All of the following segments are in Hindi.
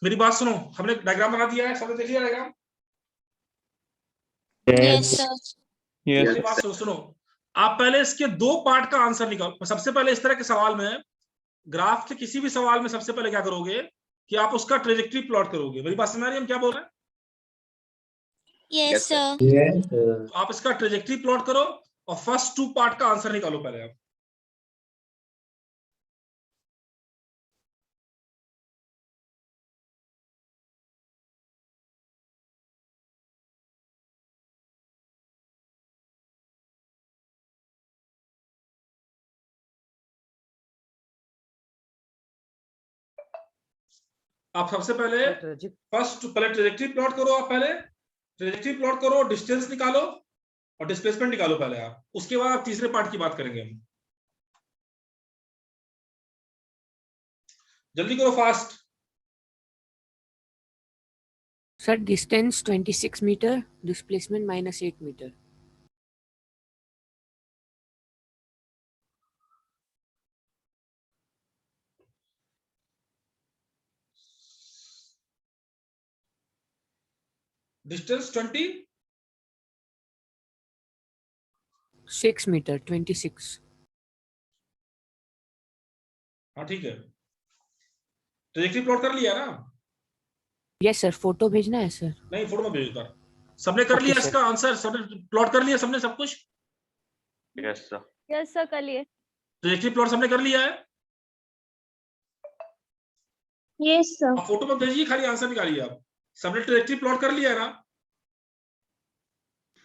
मेरी बात सुनो, हमने डायग्राम बना दिया है, सबने देख लिया डायग्राम? Yes sir. मेरी बात सुनो, आप पहले इसके दो पार्ट का आंसर निकालो। सबसे पहले इस तरह के सवाल में, ग्राफ के किसी भी सवाल में सबसे पहले क्या करोगे कि आप उसका ट्रेजेक्टरी प्लॉट करोगे। मेरी बात समझ आ रही है हम क्या बोल रहे हैं? Yes sir. तो आप इसका ट्रेजेक्टरी प्लॉट करो और फर्स्ट टू पार्ट का आंसर निकालो पहले आप। आप सबसे पहले पहले ट्रेजेक्टरी प्लॉट करो। आप पहले ट्रेजेक्टरी प्लॉट करो, डिस्टेंस निकालो और डिस्प्लेसमेंट निकालो पहले आप। उसके बाद आप तीसरे पार्ट की बात करेंगे हम। जल्दी करो, fast. Sir distance 26 metre, displacement -8 metre. Distance 6 metre, 26। हाँ ठीक है, ट्रेजेक्टरी प्लॉट कर लिया ना? Yes sir. फोटो भेजना है सर? नहीं, फोटो में भेज कर। सबने कर लिया इसका आंसर? सबने प्लॉट कर लिया? सबने सब कुछ? Yes sir. यस सर, कर लिए। ट्रेजेक्टरी प्लॉट सबने कर लिया है? Yes sir. आप फोटो में भेजिए, खाली आंसर निकालिए आप। सबने ट्रेजेक्टरी प्लॉट कर लिया है ना?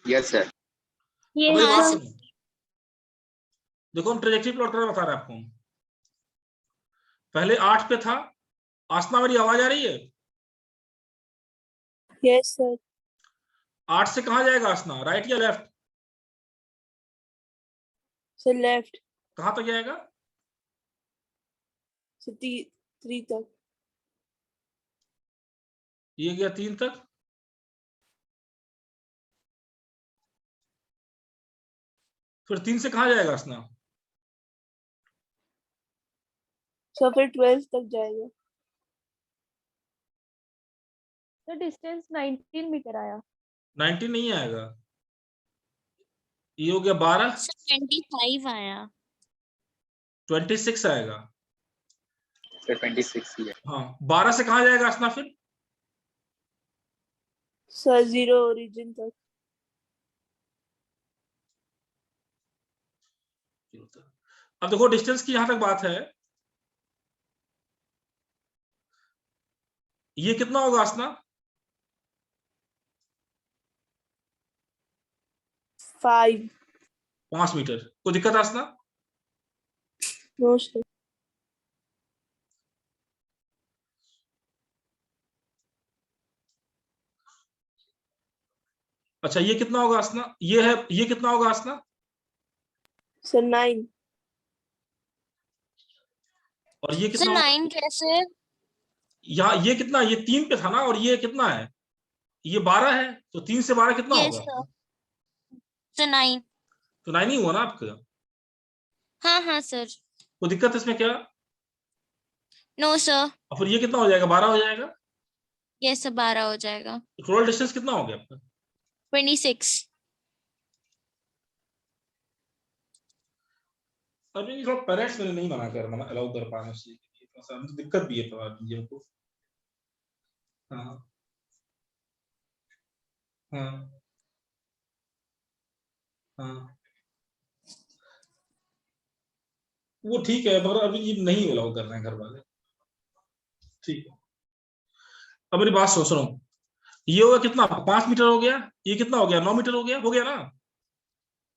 Yes sir. अब मेरी बात यस सुनो, देखो हम ट्रेजेक्टरी प्लॉट करना बता रहे हैं आपको। पहले 8 पे था। आसमा, मेरी आवाज आ रही है? Yes sir. 8 से कहाँ जाएगा असना, राइट या लेफ्ट? Sir left. कहाँ तक जाएगा? सर 3 तक। ये गया 3 तक। फिर 3 से कहाँ जाएगा असना? सर फिर 12 तक जाएगा। तो डिस्टेंस 19 मीटर आया। 19 नहीं आएगा, ये हो गया 12, सर 25 आया। 26 आएगा। सर 26 ही है। हाँ, 12 से कहाँ जाएगा असना फिर? सर 0 ओरिजिन तक। अब देखो डिस्टेंस की यहां तक बात है, ये कितना होगा असना? 5 मीटर। कोई दिक्कत है असना? No sir. अच्छा, ये कितना होगा असना? ये है, ये कितना होगा असना? सर 9। और ये सर कितना होगा? 9 कैसे? यहाँ ये कितना, ये 3 पे था ना, और ये कितना है? ये 12 है, तो 3 से 12 कितना यस होगा? सर। सर 9। तो 9 ही हुआ ना आपका? हाँ हाँ सर। कोई दिक्कत है इसमें क्या? No sir. और फिर ये कितना हो जाएगा? 12 हो जाएगा। यस सर 12 हो जाएगा। टोटल डिस्टेंस कितना हो गया आपका? 26। अभी थोड़ा पेरेंट्स मैंने नहीं मना अलाउ कर पाना चाहिए, थोड़ा सा तो दिक्कत भी है थोड़ा को। हाँ हाँ हाँ, वो ठीक है, मगर अभी ये नहीं अलाउ कर रहे हैं घर वाले। ठीक है, अब मेरी बात सुनो। ये होगा कितना? 5 मीटर हो गया। ये कितना हो गया? 9 मीटर हो गया ना?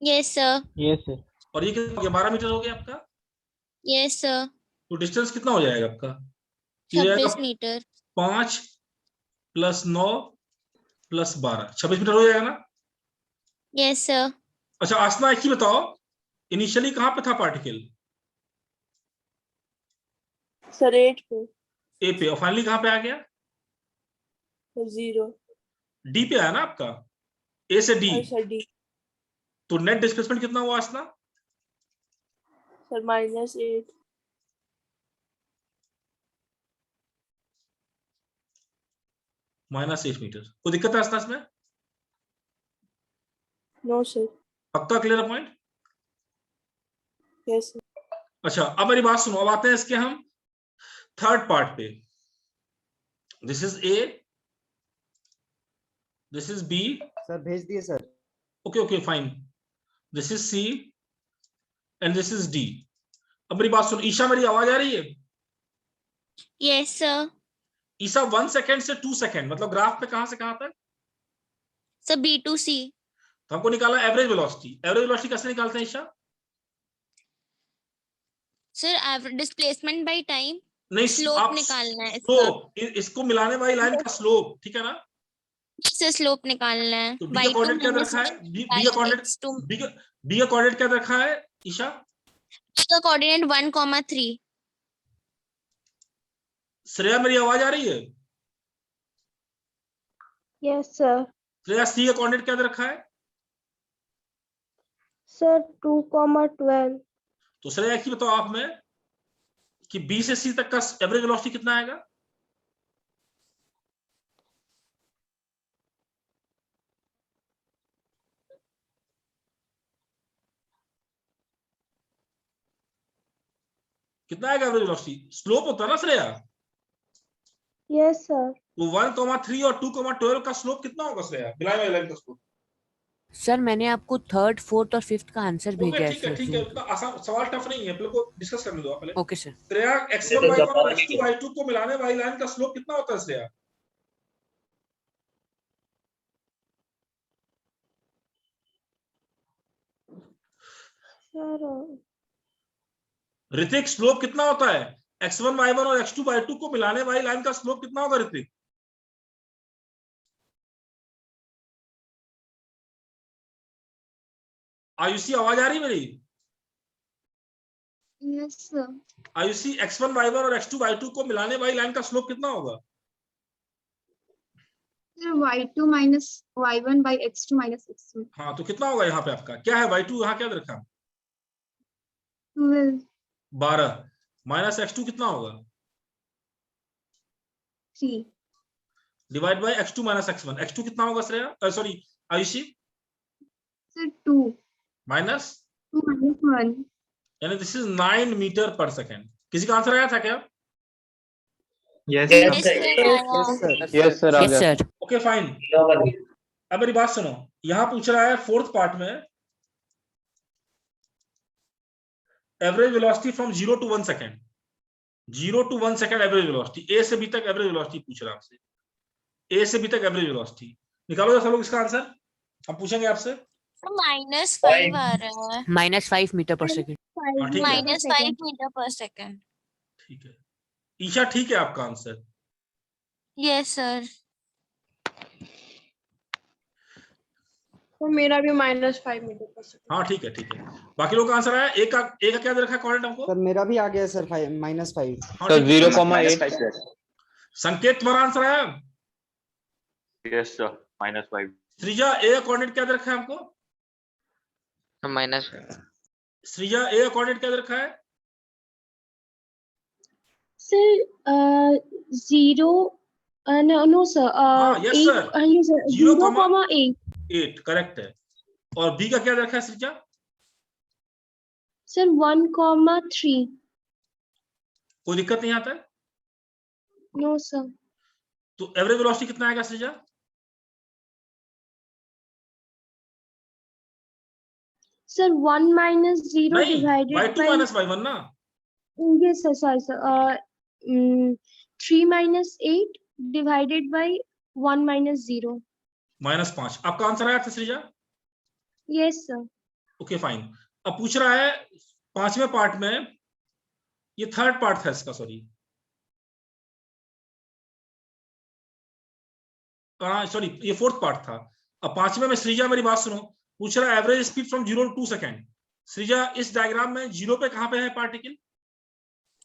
Yes sir. Yes sir. और ये कितना हो गया? 12 मीटर हो गया आपका। Yes sir. तो डिस्टेंस कितना हो जाएगा आपका? ये हो 26 जाएगा मीटर। 5 + 9 + 12, 26 मीटर हो जाएगा ना? Yes sir. अच्छा आसना, एक ही बताओ, इनिशियली कहाँ पे था पार्टिकल? सर 8 पे। ए पे, और फाइनली कहाँ पे आ गया? सर 0। डी पे आया ना आपका, ए से डी। Sir D। तो नेट डिस्प्लेसमेंट कितना हुआ आसना? सर -8। -8 मीटर। कोई दिक्कत है आसना इसमें? No sir. पक्का क्लियर पॉइंट? Yes sir. अच्छा, अब मेरी बात सुनो, अब आते हैं इसके हम थर्ड पार्ट पे। This is A, this is B. Sir भेज दिए sir. Okay okay fine. This is C and this is D. अब मेरी बात सुनो, ईशा मेरी आवाज आ रही है? Yes sir. ईशा 1 सेकेंड से 2 सेकेंड, मतलब ग्राफ पे कहां से कहां तक? Sir B to C। तो हमको निकाला एवरेज वेलोसिटी। एवरेज वेलोसिटी कैसे निकालते हैं Isha? Sir average displacement by time. नहीं, स्लोप आप निकालना है इसका। स्लोप, इसको मिलाने वाली लाइन का स्लोप, ठीक है ना? इससे स्लोप निकालना है। तो बी का कोऑर्डिनेट क्या दे रखा है? बी का कोऑर्डिनेट, बी का कोऑर्डिनेट क्या दे रखा है ईशा? इसका कोऑर्डिनेट 1,3। श्रेया मेरी आवाज आ रही है? Yes sir. श्रेया, सी का कोऑर्डिनेट क्या दे रखा है? सर 2,12। तो श्रेया एक ही बताओ आप में कि बी से सी तक का एवरेज वेलोसिटी कितना आएगा? कितना आएगा एवरेज वेलोसिटी? स्लोप होता है ना श्रेया? Yes sir. तो 1,3 और 2,12 का स्लोप कितना होगा श्रेया, मिलाए वाली लाइन का स्लोप? सर मैंने आपको 3rd, 4th और 5th का आंसर भेजा है ठीक है सर। ठीक है, उतना आसान सवाल टफ नहीं है, पहले को डिस्कस करने दो आप पहले। Okay sir. Shreya, x1 y1 और x2 y2 को मिलाने वाली लाइन का स्लोप कितना होता है श्रेया? ऋतिक, स्लोप कितना होता है? x1 y1 और x2 y2 को मिलाने वाली लाइन का स्लोप कितना होगा ऋतिक? आयुषी आवाज आ रही मेरी? Yes, sir. Ayushi x1 y1 और x2 y2 को मिलाने वाली लाइन का स्लोप कितना होगा? Sir, y2 minus y1 by x2 minus x1. हाँ, तो कितना होगा यहाँ पे आपका? क्या है y2 यहाँ क्या रखा? 12, 12 माइनस x2 कितना होगा? 3. Divide by x2 minus x1. x2 कितना होगा Shreya? Sorry Ayushi? Sir, 2. Minus 2 minus 1. यानी this is 9 metre per second. किसी का आंसर आया था क्या? Yes, Yes, sir. sir. Yes, sir. Yes, sir. Okay fine. अब मेरी बात सुनो, यहां पूछ रहा है फोर्थ पार्ट में average velocity from 0 to 1 second. 0 to 1 second average velocity, A से बी तक एवरेज वेलोसिटी पूछ रहा है आपसे. ए से बी तक एवरेज वेलोसिटी निकालो सब लोग इसका आंसर. हम पूछेंगे आपसे. -5 आ रहा है. -5 meter per second. हाँ, ठीक है. -5 meter per second. ठीक है ईशा, ठीक है आपका आंसर. Yes, sir. तो मेरा भी -5 मीटर पर सेकंड। हाँ ठीक है ठीक है. बाकी लोग का आंसर आया. एक का क्या दे रखा है कॉर्डिनेट हमको? सर मेरा भी आ गया सर, -5। हाँ, सर ठीक है. 0,8 संकेत तुम्हारा आंसर आया. Yes, sir. -5. सृजा ए का कोऑर्डिनेट क्या दे रखा है हमको? माइनस सृजा ए का कोऑर्डिनेट क्या दे रखा है? Sir, 0. No, sir. yes, 8. sir. Yes, sir. 0,8. 0,8. 8 correct है. और बी का क्या दे रखा है सृजा? Sir, 1,3. कोई दिक्कत नहीं आता है? No, sir. तो एवरेज वेलोसिटी कितना आएगा सृजा? Sir, 1 minus 0 नहीं, divided y2 by. Minus y1 ना. Yes, sir. Sorry, sir. 3 minus 8 divided by 1 minus 0. -5. आपका आंसर आया था सृजा? Yes, sir. Okay fine. अब पूछ रहा है पांचवें पार्ट में, ये थर्ड पार्ट था इसका, सॉरी सॉरी ये फोर्थ पार्ट था. अब पांचवें में सृजा मेरी बात सुनो, पूछ रहा है average speed from 0 to 2 second. Srija इस डायग्राम में 0 पे कहां पे है पार्टिकल?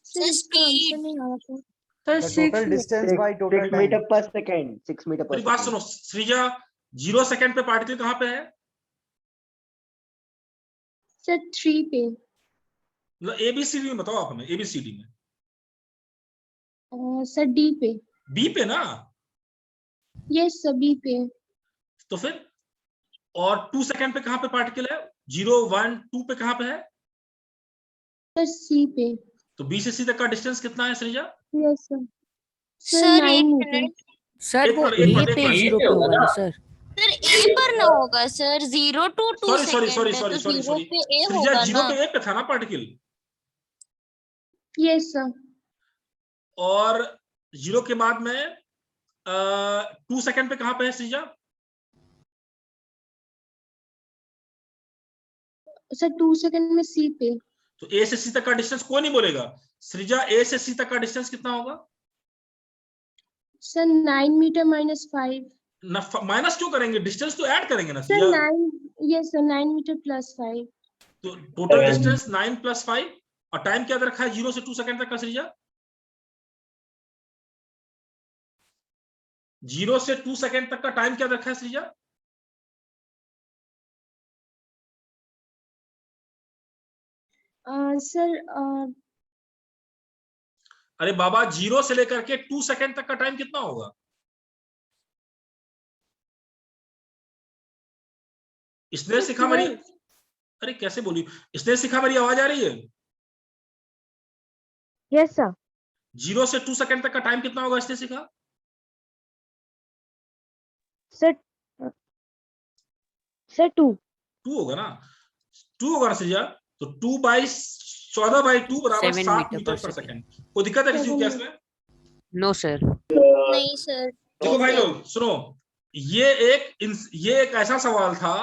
Sir, इसका answer नहीं आ रहा था. Total distance by total time. Metre per second 6 metre per मेरी बात सुनो सृजा, 0 सेकेंड पे पार्टिकल कहां पे है? Sir, 3 पे. मतलब एबीसीडी में बताओ आप हमें. एबीसीडी में Sir, D पे. बी पे ना. Yes, sir. B पे. तो फिर और 2 सेकेंड पे कहां पे पार्टिकल है? 0 1 2 पे कहां पे है? Sir, C पे. तो बी से सी तक का डिस्टेंस कितना है सृजा? Yes, sir. Sir, 9 meter. Sir एक वो मिनट, एक ए मिनट, पे एक मिनट. 0 पे होगा ना सर? Sir, A पर ना होगा sir. 0 to 2 sorry second sorry है, सॉरी तो सॉरी 0 सॉरी पे A सृजा, होगा 0 ना. पे ए पे था ना पार्टिकल, Yes, sir. और 0 के बाद में 2 सेकेंड पे कहां पे है सृजा? Sir, 2 second में C पे. तो ए से सी तक का डिस्टेंस कोई नहीं बोलेगा. सृजा ए से सी तक का डिस्टेंस कितना होगा? Sir, 9 meter minus 5. माइनस क्यों करेंगे? डिस्टेंस तो ऐड करेंगे ना Sir, सृजा. 9. Yes, sir. 9 meter plus 5. तो टोटल डिस्टेंस 9 + 5 और टाइम क्या दे रखा है 0 से 2 सेकेंड तक का सृजा? 0 से 2 सेकेंड तक का टाइम क्या दे रखा है सृजा? Sir, अरे बाबा 0 से लेकर के 2 सेकेंड तक का टाइम कितना होगा? इसने सिखा मेरी, अरे कैसे बोली, इसने सिखा मेरी आवाज आ रही है? yes, sir. 0 से 2 सेकेंड तक का टाइम कितना होगा इसने सिखा? Sir, 2. 2 होगा ना. 2 होगा ना सृजा. तो 2/14/2 बराबर 7 7 मीटर मीटर पर पर सेकेंड. कोई दिक्कत है किसी को क्या इसमें? No sir. नहीं सर. देखो भाई लोग सुनो, ये एक ऐसा सवाल था,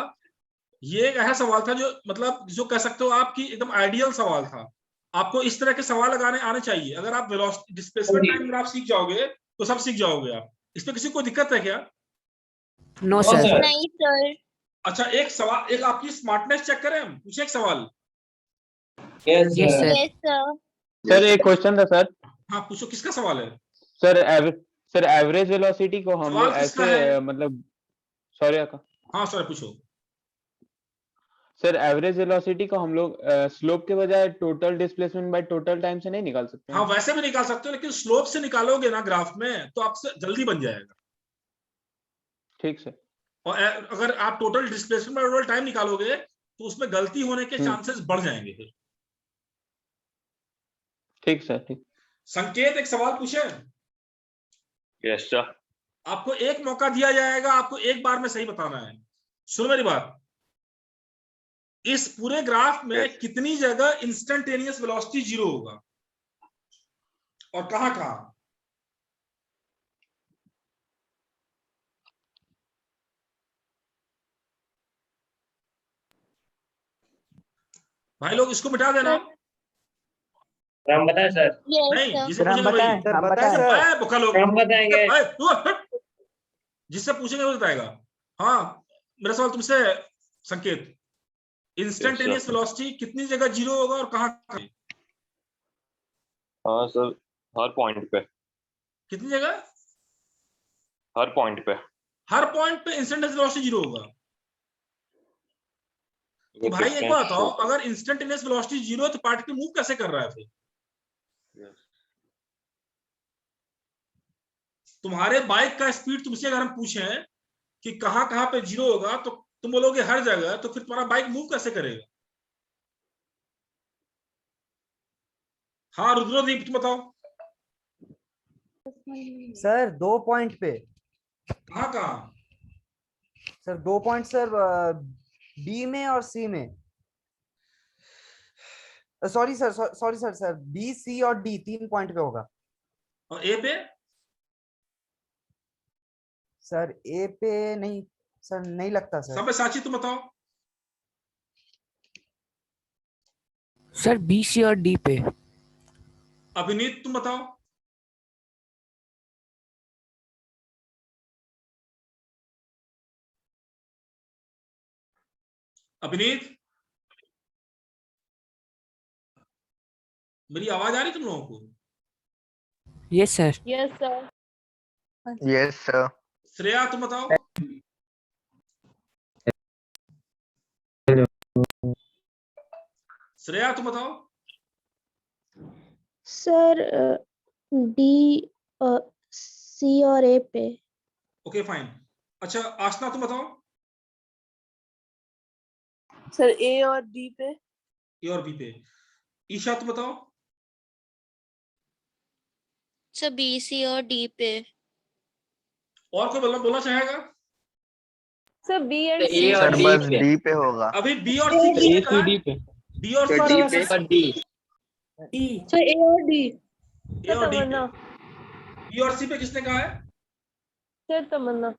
ये एक ऐसा सवाल था जो मतलब जो कह सकते हो आपकी एकदम आइडियल सवाल था. आपको इस तरह के सवाल लगाने आने चाहिए. अगर आप वेलोसिटी डिस्प्लेसमेंट टाइम अगर आप सीख जाओगे तो सब सीख जाओगे आप. इसमें किसी को दिक्कत है क्या? No sir. नहीं सर. अच्छा एक सवाल, एक आपकी स्मार्टनेस चेक करें हम, पूछे एक सवाल। Yes, sir. सर एक क्वेश्चन था सर। हाँ पूछो, किसका सवाल है? सर एवरेज वेलोसिटी को हम लोग सवाल किसका ऐसे है? मतलब सॉरी का हाँ सर पूछो। सर एवरेज वेलोसिटी को हम लोग स्लोप के बजाय total displacement bye total time से नहीं निकाल सकते हाँ हैं? वैसे भी निकाल सकते हो, लेकिन स्लोप से निकालोगे ना ग्राफ में तो आपसे जल्दी बन जाएगा। ठीक सर। और अगर आप total displacement bye total time निकालोगे तो उसमें गलती होने के चांसेस बढ़ जाएंगे फिर। ठीक सर ठीक। संकेत एक सवाल पूछे? Yes sir. आपको एक मौका दिया जाएगा, आपको एक बार में सही बताना है। सुनो मेरी बात, इस पूरे ग्राफ में Yes. कितनी जगह इंस्टेंटेनियस वेलोसिटी जीरो होगा और कहां कहां? भाई लोग इसको मिटा देना। हम बताएं सर? नहीं जिसे सर हम पूछेंगे वही। बताएं, सर बताएं सर। अरे बोका लोग, हम बताएंगे। जिससे पूछेंगे वो बताएगा। हाँ मेरा सवाल तुमसे संकेत, इंस्टेंटेनियस वेलोसिटी कितनी जगह जीरो होगा और कहां? हाँ सर, हर पॉइंट पे। कितनी जगह? हर पॉइंट पे। हर पॉइंट पे इंस्टेंटेनियस वेलोसिटी जीरो होगा। तो भाई एक बात बताओ, अगर इंस्टेंटेनियस वेलोसिटी जीरो है तो पार्टिकल मूव कैसे कर रहा है फिर? तुम्हारे बाइक का स्पीड तुमसे अगर हम पूछें कि कहां कहां पे जीरो होगा तो तुम बोलोगे हर जगह, तो फिर तुम्हारा बाइक मूव कैसे करेगा? हाँ रुद्रदीप तुम बताओ। सर 2 पॉइंट पे। कहां कहां? सर 2 पॉइंट सर, बी में और सी में। Sorry sir, sorry sir, sir B C और डी 3 पॉइंट पे होगा। और ए पे? सर ए पे नहीं, सर नहीं लगता सर। सब साची तुम बताओ। सर बी सी और डी पे। अभिनीत तुम बताओ। अभिनीत मेरी आवाज आ रही तुम लोगों को? Yes, sir. Yes, sir. Yes sir. Shreya तुम बताओ। श्रेया तुम बताओ। सर डी सी और ए पे। Okay fine. अच्छा आसना तुम बताओ। सर ए और डी पे। ए और बी पे। ईशा तुम बताओ। सर बी सी और डी पे। और कोई बोलना चाहेगा? सर बी एंड सी। ए और बस डी डी पे होगा। अभी बी और सी किसने कहा है? डी पे। बी और सी डी किसने पे कहा और डी। सर ए और डी। है? ए और डी पे। बी और सी पे किसने कहा है? सर तमन्ना।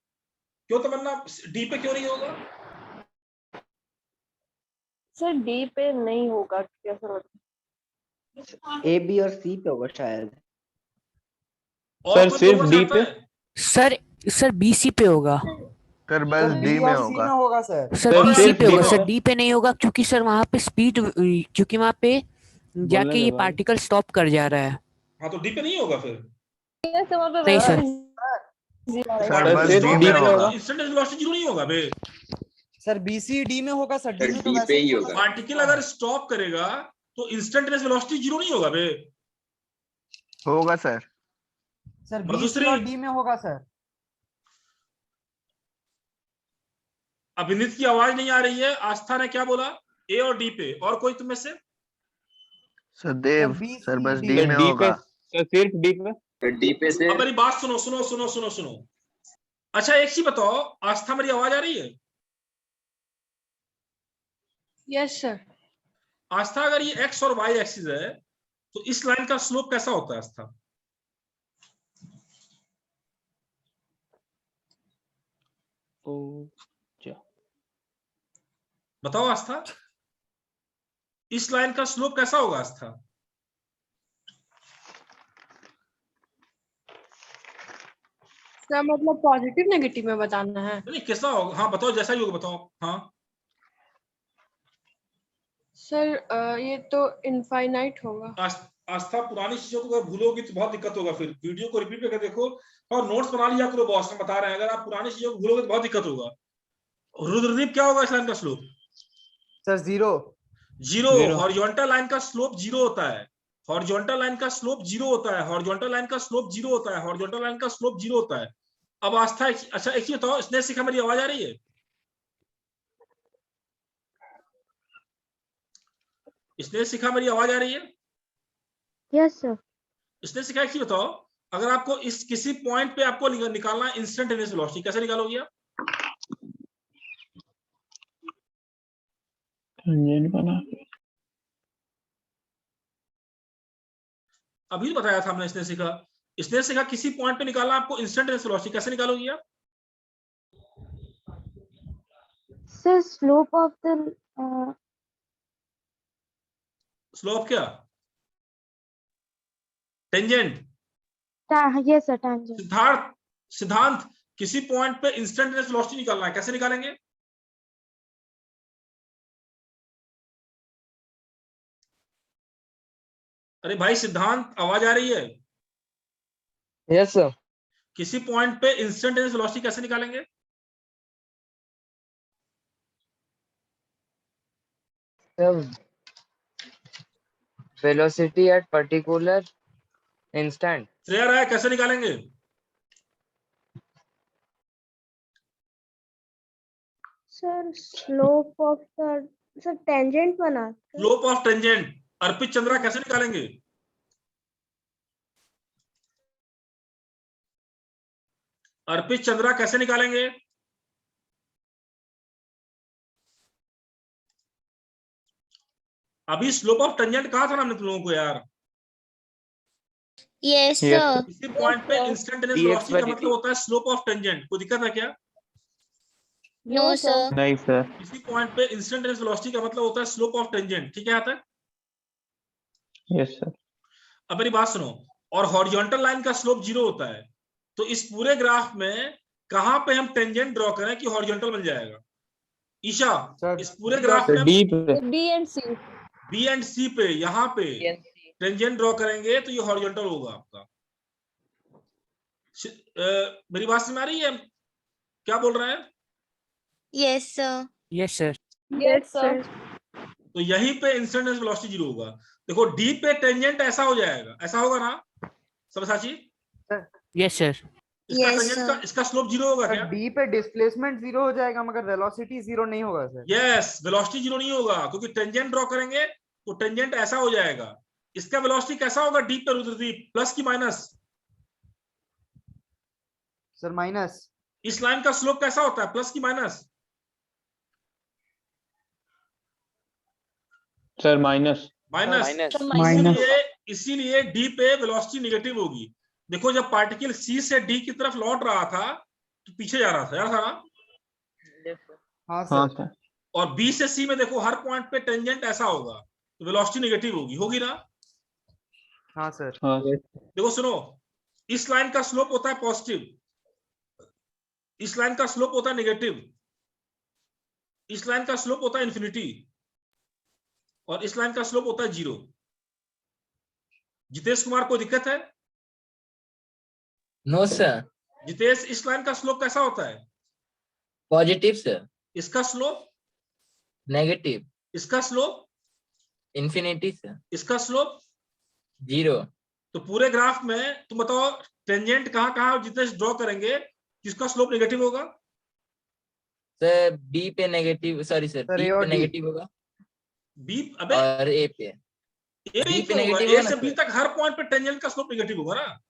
क्यों तमन्ना? डी पे क्यों नहीं होगा? सर डी पे नहीं होगा क्या सर? ए बी और सी पे होगा शायद। और सर कोई सिर्फ बोलना डी चाहता पे। सर सर बी सी पे होगा। सर सर बी और सी में होगा सर। सर और बी सी सिर्फ पे D होगा पे सर, होगा। डी पे नहीं होगा क्योंकि सर वहां पे स्पीड, क्योंकि वहां पे जाके ये दो। पार्टिकल स्टॉप कर जा रहा है। हाँ तो डी पे नहीं होगा फिर। नहीं सर। सर बस डी में होगा। इंस्टेंटेनियस वेलोसिटी जीरो नहीं होगा बे। सर बी सी डी में होगा सर। डी में तो डी वैसे पे ही ही होगा। पार्टिकल अगर स्टॉप करेगा तो इंस्टेंटेनियस वेलोसिटी जीरो नहीं होगा बे। होगा सर। सर और बी सी दूसरी? और डी में होगा सर। अभिनीत की आवाज नहीं आ रही है। आस्था ने क्या बोला? ए और डी पे। और कोई तुम में से? सर देव। B, सर C, बस D डी में होगा। सर सिर्फ डी पे। डी पे से। अब मेरी बात सुनो सुनो सुनो सुनो सुनो। अच्छा एक चीज बताओ, आस्था मेरी आवाज आ रही है? Yes sir. आस्था अगर ये एक्स और वाई एक्सिस है तो इस लाइन का स्लोप कैसा होता है आस्था? बताओ आस्था, इस लाइन का स्लोप कैसा होगा आस्था? सर मतलब पॉजिटिव नेगेटिव में बताना है। नहीं कैसा होगा, हाँ बताओ, जैसा ही होगा बताओ। हाँ सर ये तो इनफाइनाइट होगा। आस्था, पुरानी चीजों को अगर भूलोगी तो बहुत दिक्कत होगा, फिर वीडियो को रिपीट करके देखो और नोट्स बना लिया करो, बॉस हम बता रहे हैं, अगर आप पुरानी चीजों को भूलोगे तो बहुत दिक्कत होगा। रुद्रदीप क्या होगा इस लाइन का slope? Sir 0। Zero. Zero. Horizontal line का स्लोप 0 होता है, हॉरिजॉन्टल लाइन का स्लोप 0 होता है, हॉरिजॉन्टल लाइन का स्लोप 0 होता है, हॉरिजॉन्टल लाइन का स्लोप 0 होता है। अब आस्था अच्छा एक चीज बताओ, इसने सीखा, मेरी आवाज आ रही है? इसने सीखा, मेरी आवाज आ रही है? Yes, sir. इसने सीखा, एक चीज बताओ, अगर आपको इस किसी पॉइंट पे आपको निकालना है इंस्टेंटेनियस वेलोसिटी, कैसे निकालोगे आप? टेंजेंट बना अभी बताया था हमने, इसने सीखा किसी पॉइंट पे निकालना आपको इंस्टेंटेनियस वेलोसिटी, कैसे निकालोगे आप? Sir, slope of the slope क्या? टेंजेंट। yes, sir, tangent. सिद्धांत किसी पॉइंट पे इंस्टेंटेनियस वेलोसिटी निकालना है, कैसे निकालेंगे? अरे भाई सिद्धांत, आवाज आ रही है? Yes sir. किसी पॉइंट पे इंस्टेंटेनियस वेलोसिटी कैसे निकालेंगे? Velocity at particular instant. Shreya Rai कैसे निकालेंगे? Sir, slope of the sir tangent बना के। Slope of tangent. Arpit Chandra कैसे निकालेंगे? अर्पित चंद्रा कैसे निकालेंगे? अभी स्लोप ऑफ टेंजेंट कहा था ना हमने तुम लोगों को यार? Yes, Yes, sir. किसी पॉइंट पे इंस्टेंटेनियस वेलोसिटी का मतलब होता है स्लोप ऑफ टेंजेंट। कोई दिक्कत है क्या? No, sir. नहीं सर। किसी पॉइंट पे इंस्टेंटेनियस वेलोसिटी का मतलब होता है स्लोप ऑफ टेंजेंट। ठीक है यहाँ तक? Yes sir. अब मेरी बात सुनो, और हॉरिजॉन्टल लाइन का स्लोप 0 होता है, तो इस पूरे ग्राफ में कहां पे हम टेंजेंट ड्रॉ करें कि हॉरिजॉन्टल बन जाएगा? ईशा, सर इस पूरे ग्राफ में डी पे B and C. B and C पे यहाँ पे टेंजेंट ड्रॉ करेंगे तो ये हॉरिजॉन्टल होगा आपका। मेरी बात समझ आ रही है? क्या बोल रहे हैं? Yes, sir. Yes, sir. Yes sir. तो यहीं पे इंस्टेंटेनियस वेलोसिटी 0 होगा। देखो डी पे टेंजेंट ऐसा हो जाएगा, ऐसा होगा ना सबसाची? Yes, sir. इसका Yes, टेंजेंट sir. इसका स्लोप 0 होगा सर क्या? डी पे डिस्प्लेसमेंट 0 हो जाएगा मगर वेलोसिटी 0 नहीं होगा सर। यस, वेलोसिटी 0 नहीं होगा क्योंकि टेंजेंट ड्रॉ करेंगे तो टेंजेंट ऐसा हो जाएगा। इसका वेलोसिटी कैसा होगा डी पे रुद्रदीप? प्लस की माइनस? Sir minus. इस लाइन का स्लोप कैसा होता है? प्लस की minus? Sir minus. Minus. Minus. इसीलिए डी पे वेलोसिटी नेगेटिव होगी। देखो जब पार्टिकल सी से डी की तरफ लौट रहा था तो पीछे जा रहा था यार, था ना? हाँ हाँ सर। सर। और बी से सी में देखो हर पॉइंट पे टेंजेंट ऐसा होगा तो वेलोसिटी नेगेटिव होगी ना? हाँ सर। हाँ सर। देखो सुनो, इस लाइन का स्लोप होता है पॉजिटिव, इस लाइन का स्लोप होता है नेगेटिव, इस लाइन का स्लोप होता है इन्फिनिटी, और इस लाइन का स्लोप होता है 0। जितेश कुमार को दिक्कत है? No sir. जितेश, इस लाइन का स्लोप कैसा होता है? Positive sir. इसका स्लोप? नेगेटिव। इसका स्लोप? Infinity sir. इसका स्लोप? 0। तो पूरे ग्राफ में तुम बताओ टेंजेंट कहां कहां जितेश ड्रॉ करेंगे किसका स्लोप नेगेटिव होगा? सर बी पे negative, sorry sir, sir, B A पे और D। नेगेटिव होगा बी? अबे और ए पे। ए बी पे क्यों होगा? नेगेटिव ए होगा से ना बी सर? तक हर पॉइंट पे टेंजेंट का स्लोप नेगेटिव होगा ना?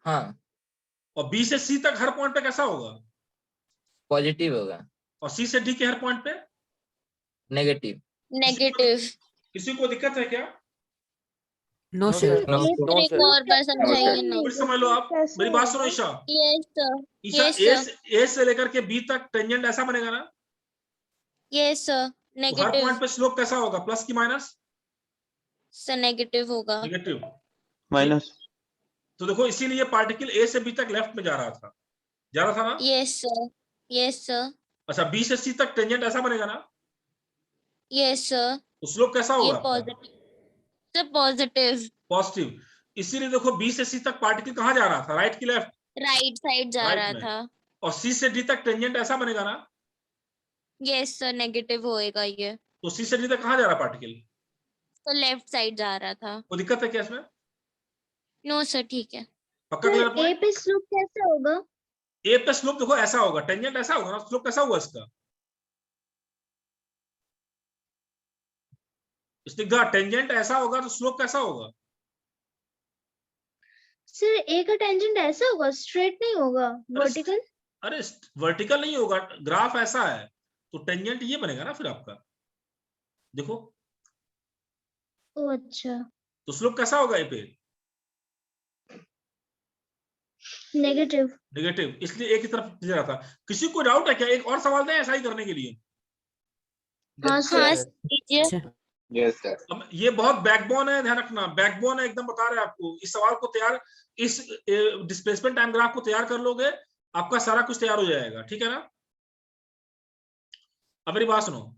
हाँ, और बी से सी तक हर पॉइंट पे कैसा होगा? पॉजिटिव होगा। और सी से डी के हर पॉइंट पे नेगेटिव। Negative. किसी को दिक्कत है क्या? No, sir. No Please sir. एक और बार समझाइए ना। फिर समझ लो आप। कैसे मेरी बात सुनो होगा? Isha, Yes, sir. Isha Yes, sir. ए से लेकर के बी तक टेंजेंट ऐसा बनेगा ना? Yes, sir. तो हर Negative. पॉइंट पे स्लोप कैसा होगा? प्लस की माइनस? Sir, negative होगा। नेगेटिव। माइनस। तो देखो इसीलिए पार्टिकल ए से बी तक लेफ्ट में जा रहा था ना? Yes, sir. Yes, sir. अच्छा, बी से सी तक टेंजेंट ऐसा बनेगा ना? Yes, sir. तो स्लोप कैसा ये होगा आपका? Positive, sir positive, positive. इसीलिए देखो बी से सी तक पार्टिकल कहाँ जा रहा था, राइट की लेफ्ट? राइट साइड जा राइट रहा में। था। और सी से डी तक टेंजेंट ऐसा बनेगा ना? यस सर, नेगेटिव होएगा ये, तो सी से डी तक कहाँ जा रहा पार्टिकल? तो लेफ्ट साइड जा रहा था। कोई दिक्कत है क्या इसमें? नो सर, ठीक है। पक्का क्लियर सर ए पॉइंट? पे स्लोप कैसे होगा? ए पे स्लोप देखो ऐसा होगा, टेंजेंट ऐसा होगा ना, स्लोप कैसा हुआ इसका? स्निग्धा, टेंजेंट ऐसा होगा तो स्लोप कैसा होगा? सर ए का टेंजेंट ऐसा होगा, स्ट्रेट नहीं होगा, वर्टिकल। अरे वर्टिकल नहीं होगा, ग्राफ ऐसा है तो टेंजेंट ये बनेगा ना फिर आपका, देखो। ओ अच्छा, तो स्लोप कैसा होगा ए पे? नेगेटिव। नेगेटिव, इसलिए एक ही तरफ जा रहा था। किसी को डाउट है क्या? एक और सवाल दें ऐसा ही करने के लिए? हाँ हाँ सर। कीजिए। Sir yes sir. अब ये बहुत बैकबोन है, ध्यान रखना, बैकबोन है, एकदम बता रहे हैं आपको। इस सवाल को तैयार, इस डिस्प्लेसमेंट टाइम ग्राफ को तैयार कर लोगे, आपका सारा कुछ तैयार हो जाएगा, ठीक है ना? अब मेरी बात सुनो,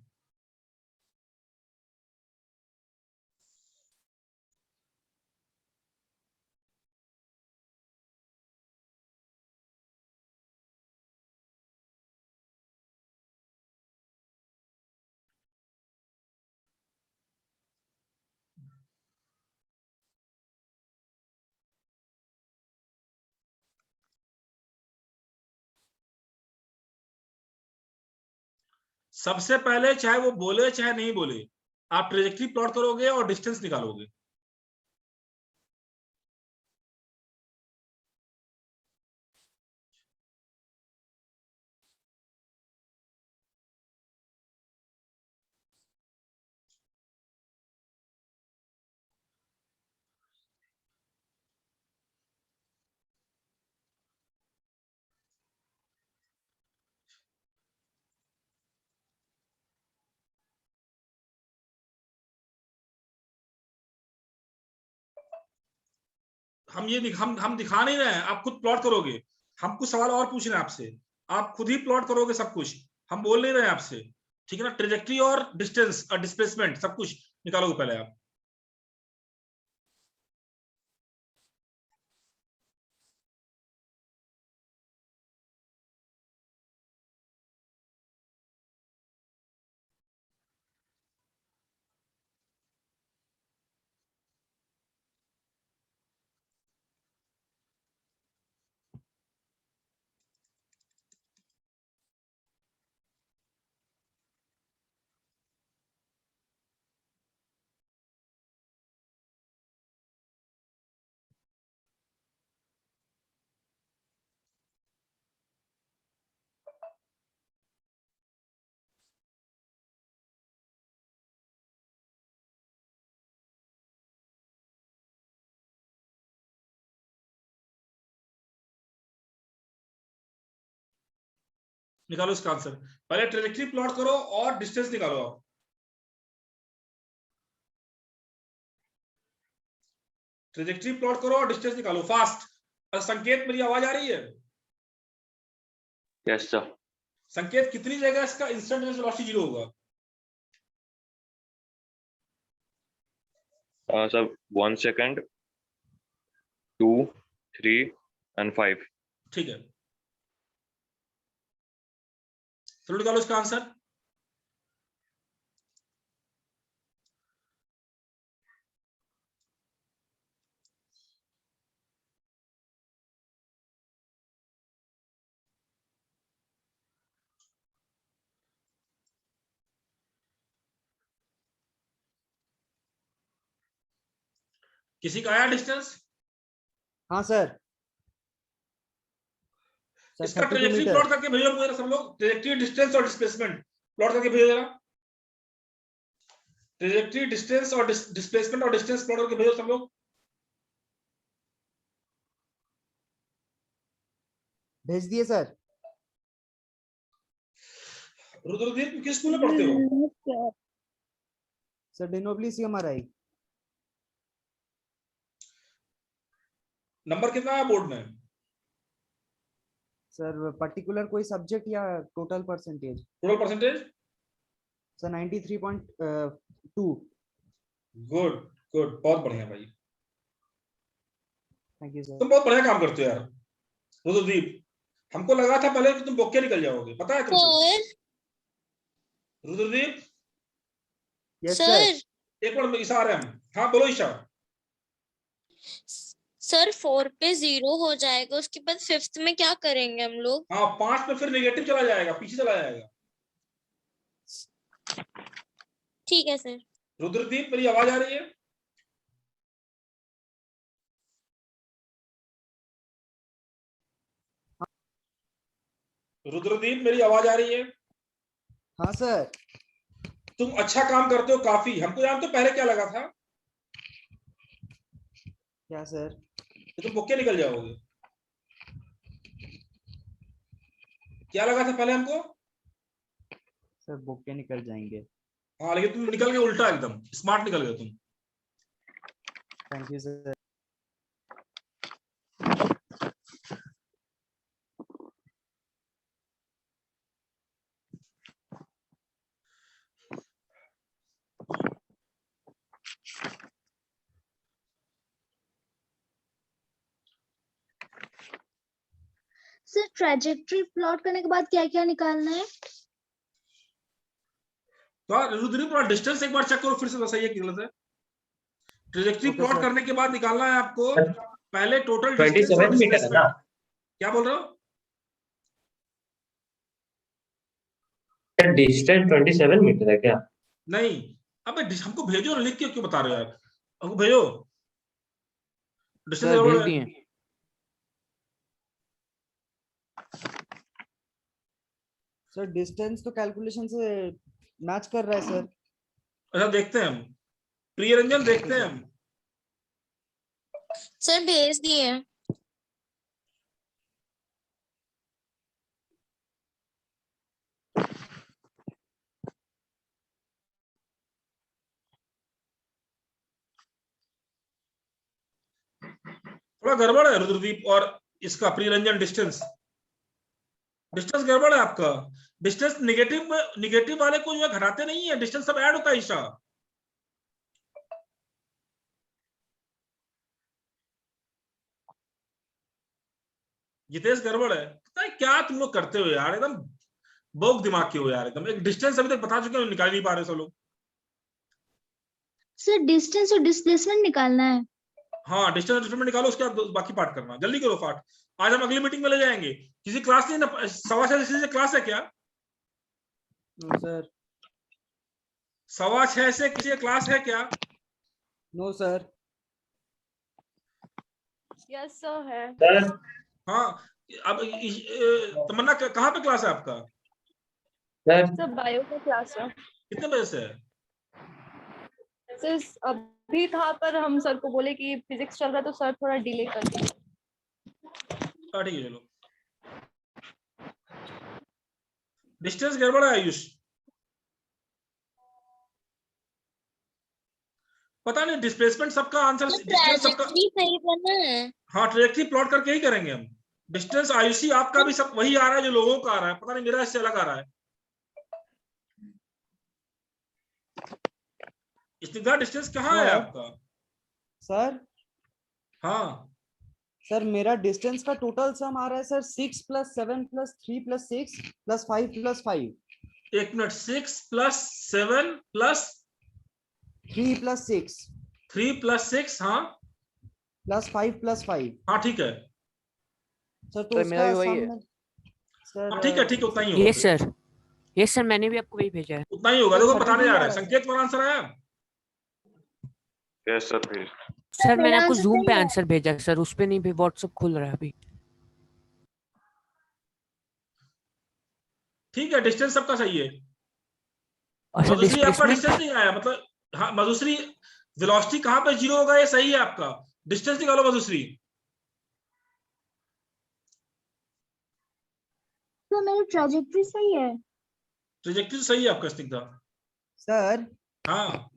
सबसे पहले चाहे वो बोले चाहे नहीं बोले, आप ट्रेजेक्टरी प्लॉट करोगे और डिस्टेंस निकालोगे। हम दिखा नहीं रहे हैं, आप खुद प्लॉट करोगे। हम कुछ सवाल और पूछ रहे हैं आपसे, आप खुद ही प्लॉट करोगे सब कुछ, हम बोल नहीं रहे हैं आपसे, ठीक है ना? ट्रेजेक्टरी और डिस्टेंस और डिस्प्लेसमेंट सब कुछ निकालोगे पहले आप। निकालो इसका आंसर, पहले ट्रेजेक्टरी प्लॉट करो और डिस्टेंस निकालो आप। ट्रेजेक्टरी प्लॉट करो और डिस्टेंस निकालो फास्ट। संकेत, मेरी आवाज आ रही है? Yes sir. संकेत, कितनी जगह इसका इंस्टेंटेनियस वेलोसिटी 0 होगा? Sir 1 second, 2, 3 and 5। ठीक है, चलो निकालो इसका आंसर। किसी का आया डिस्टेंस? हाँ सर। सर इसका 32 ट्रेजेक्टरी मीटर। प्लॉट करके भेजो मुझे सब लोग, ट्रेजेक्टरी, डिस्टेंस और डिस्प्लेसमेंट प्लॉट करके भेजो जरा। ट्रेजेक्टरी, डिस्टेंस और डिस्प्लेसमेंट और डिस्टेंस प्लॉट करके भेजो सब लोग। भेज दिए सर। रुद्रदीप, किस स्कूल में पढ़ते हो? सर डिनोब्लिस ही हमारा ही। नंबर कितना है बोर्ड में? सर पर्टिकुलर कोई सब्जेक्ट या total percentage? Total percentage? Sir 93.2। Good good, बहुत बढ़िया भाई, थैंक यू सर। तुम बहुत बढ़िया काम करते हो यार रुद्रदीप। हमको लगा था पहले कि तुम बॉके निकल जाओगे, पता है तुमको? Sir Rudradeep yes sir. Sir एक मिनट, ईशा आ रहे हैं हम। हाँ बोलो ईशा। सर 4 पे 0 हो जाएगा, उसके बाद 5th में क्या करेंगे हम लोग? हाँ 5 पे फिर नेगेटिव चला जाएगा, पीछे चला जाएगा। ठीक है सर। रुद्रदीप मेरी आवाज आ रही है? रुद्रदीप मेरी आवाज आ रही है? हाँ सर। तुम अच्छा काम करते हो काफी, हमको जानते हो पहले क्या लगा था? क्या सर? कि तुम बुक्के निकल जाओगे। क्या लगा था पहले हमको? सर बुक के निकल जाएंगे। हाँ लेकिन तुम निकल गए उल्टा, एकदम स्मार्ट निकल गए तुम। Thank you sir. Sir trajectory plot करने के बाद क्या क्या निकालना है? तो रुद्रदीप थोड़ा डिस्टेंस एक बार चेक करो, फिर से बताइए कि गलत है। Trajectory Okay, plot sir. करने के बाद निकालना है आपको पहले टोटल डिस्टेंस 27 और मीटर है ना? डिस्प्लेसमेंट। क्या बोल रहे हो? डिस्टेंस 27 मीटर है क्या? नहीं, अबे हमको भेजो, लिख के क्यों बता रहे हो यार? हमको भेजो डिस्टेंस। सर भेज दिए। सर डिस्टेंस तो कैलकुलेशन से मैच कर रहा है सर। अच्छा देखते हैं हम, प्रिय रंजन देखते हैं हम। सर भेज दिए। थोड़ा गड़बड़ है रुद्रदीप और इसका प्रियरंजन, डिस्टेंस डिस्टेंस गड़बड़ है आपका। डिस्टेंस निगेटिव में, निगेटिव वाले को जो है घटाते नहीं है, डिस्टेंस सब ऐड होता है ईशा। जितेश गड़बड़ है, पता है क्या तुम लोग करते हो यार, एकदम बोक दिमाग के हो यार एकदम। एक डिस्टेंस अभी तक बता चुके हो, निकाल नहीं पा रहे सब लोग। सर डिस्टेंस और डिस्प्लेसमेंट निकालना है। हाँ डिस्टेंस डिस्प्लेसमेंट निकालो, उसके बाद बाकी पार्ट करना, जल्दी करो पार्ट। आज हम अगली मीटिंग में ले जाएंगे। किसी क्लास नहीं ना, 6:15 से क्लास है क्या? No sir. 6:15 से किसी क्लास है क्या? No sir. यस सर है। सर हाँ अब तमन्ना कहाँ पे क्लास है आपका? सर बायो का क्लास है। कितने बजे से है? सर अभी था पर हम सर को बोले कि फिजिक्स चल रहा है तो सर थोड़ा डिले कर दिया। हाँ ठीक है चलो। डिस्टेंस गड़बड़ है आयुष, पता नहीं। डिस्प्लेसमेंट सबका आंसर, डिस्टेंस सबका। ट्रैजेक्टरी सही बना है। हाँ ट्रेजेक्टरी प्लॉट करके ही करेंगे हम। डिस्टेंस आयुषी आपका भी सब वही आ रहा है जो लोगों का आ रहा है, पता नहीं मेरा इससे अलग आ रहा है। स्निग्धा डिस्टेंस कहाँ है सर। आपका? सर हाँ सर मेरा डिस्टेंस का टोटल सम आ रहा है सर 6 + 7 + 3 + 6 + 5 + 5। एक मिनट, 6 + 7 + 3 + 6 3 + 6 हाँ + 5 + 5। हाँ ठीक है। सर तो मेरा भी उसका वही सम है। में सर हाँ ठीक है, ठीक है, उतना ही होगा। यस सर, यस सर, मैंने भी आपको वही भेजा है। उतना ही होगा, देखो 33 बताने जा आ रहे रहा हैं। है। संकेत पर आंसर आया? Yes sir please. सर मैंने मेरा आपको आंसर जूम सही पे है। आंसर भेजा सर, उस पे नहीं, व्हाट्सएप खुल रहा है अभी। ठीक है, डिस्टेंस सबका सही है। और सर मधुश्री आपका डिस्टेंस डिस्प्लेसमेंट नहीं आया, मतलब हाँ मधुश्री, वेलोसिटी कहाँ पे 0 होगा ये सही है आपका। डिस्टेंस निकालो मधुश्री। सर मेरी ट्रेजेक्टरी सही है। ट्रेजेक्टरी सही है आपका स्निग्धा। सर हाँ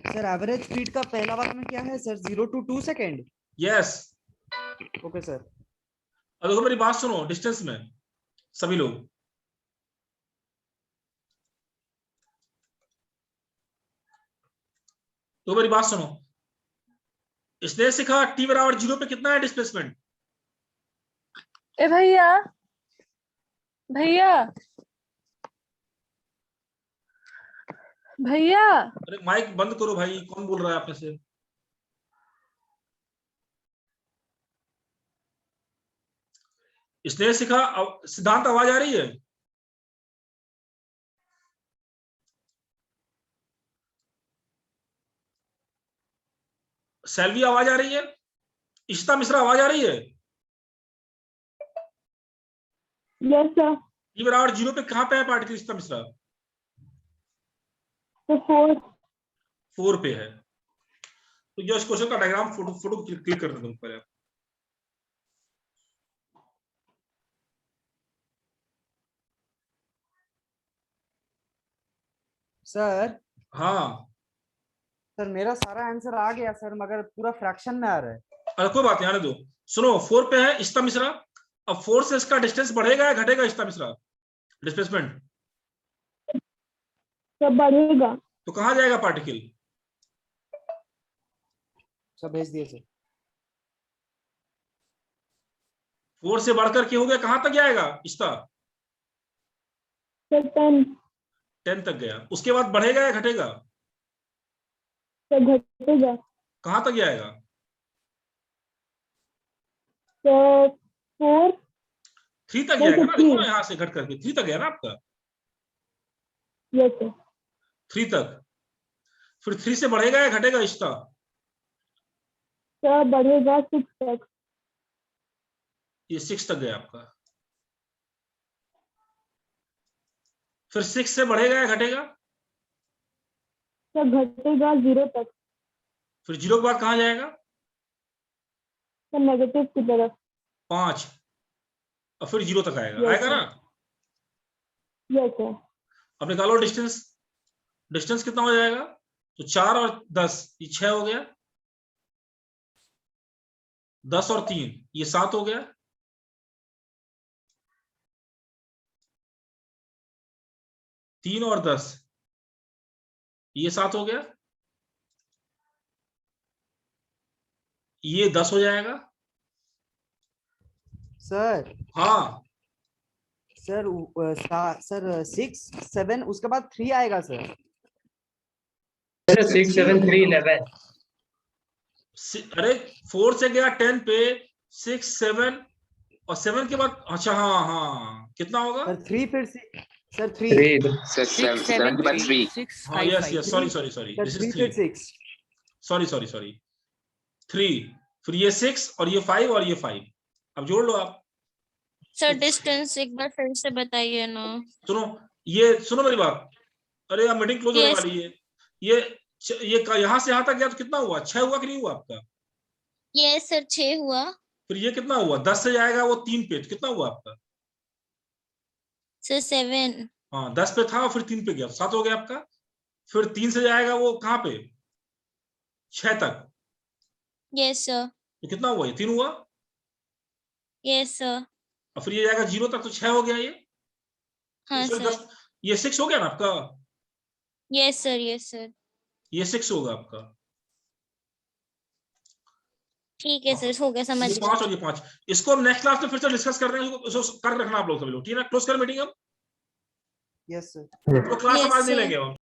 सर एवरेज स्पीड का पहला वाला में क्या है sir 0 to 2 second. Yes okay sir. अब देखो मेरी बात सुनो, डिस्टेंस में सभी लोग, तो मेरी बात सुनो, इसने सीखा t बराबर 0 पे कितना है डिस्प्लेसमेंट? ए भैया भैया भैया अरे माइक बंद करो भाई, कौन बोल रहा है आप में से? इसने सीखा, सिद्धांत आवाज आ रही है? सेल्वी आवाज आ रही है? इशिता मिश्रा आवाज आ रही है? Yes sir. t बराबर 0 पे कहां पे है पार्टिकल इशिता मिश्रा? तो 4। 4 पे है। तो जो इस क्वेश्चन का डायग्राम फोटो क्लिक करना तुम पहले। सर हाँ सर मेरा सारा आंसर आ गया सर, मगर पूरा फ्रैक्शन में आ रहा है। अरे कोई बात नहीं, आने दो। सुनो 4 पे है इशिता मिश्रा, अब 4 से इसका डिस्टेंस बढ़ेगा या घटेगा इशिता मिश्रा डिस्प्लेसमेंट? तो बढ़ेगा। तो कहां जाएगा पार्टिकल? सब भेज दिए सर। 4 से बढ़कर के हो गया, कहां तक जाएगा इशिता? तो 10। 10 तक गया, उसके बाद बढ़ेगा या घटेगा? तो घटेगा। कहां तक जाएगा? तो 4। 3 तक जाएगा ना, देखो ना यहाँ से घट करके 3 तक गया ना आपका, यस सर। 3 तक। फिर 3 से बढ़ेगा या घटेगा इशिता? तो बढ़ेगा 6 तक। ये 6 तक गया आपका। फिर 6 से बढ़ेगा या घटेगा? तो घटेगा 0 तक। फिर 0 के बाद कहां जाएगा? तो नेगेटिव की तरफ। 5, और फिर 0 तक आएगा। Yes, आएगा ना? Yes sir. अब निकालो डिस्टेंस, डिस्टेंस कितना हो जाएगा? तो 4 और 10 ये 6 हो गया, 10 और 3 ये 7 हो गया, 3 और 10 ये 7 हो गया, ये 10 हो जाएगा। सर हाँ सर सर 6 7 उसके बाद 3 आएगा सर। 6 7 3 11। अरे 4 से गया 10 पे, 6 7 और 7 के बाद, अच्छा हाँ हाँ कितना होगा? सर 3 फिर से सर 3 6 7 3 6 हाँ 5 yes 5 yes, sorry sorry sorry, sir this 3 is फिर 3, 6। सॉरी सॉरी सॉरी, 3, फिर ये 6 और ये 5 और ये 5, अब जोड़ लो आप। सर डिस्टेंस एक बार फिर से बताइए ना। सुनो, ये सुनो मेरी बात, अरे अब मीटिंग क्लोज होने Yes. वाली है। ये यहाँ से यहाँ तक गया तो कितना हुआ? 6 हुआ कि नहीं हुआ आपका? यस सर 6 हुआ। फिर ये कितना हुआ? 10 से जाएगा वो 3 पे, तो कितना हुआ आपका? सर 7। हाँ 10 पे था, फिर 3 पे गया, 7 हो गया आपका। फिर 3 से जाएगा वो कहाँ पे? 6 तक, यस सर। तो कितना हुआ? ये 3 हुआ। Yes sir. और फिर ये जाएगा 0 तक, तो 6 हो गया ये। हाँ Sorry, सर। 10, ये 6 हो गया ना आपका? Yes sir yes sir. ये 6 होगा आपका। ठीक है सर, हो गया समझ ये गया। 5 और ये 5, इसको हम नेक्स्ट क्लास में फिर से डिस्कस कर रहे हैं, इसको कर रखना आप लोग सभी लोग, ठीक है ना? क्लोज कर मीटिंग अब, यस सर। तो क्लास Yes, हम आज नहीं sir. लेंगे हम।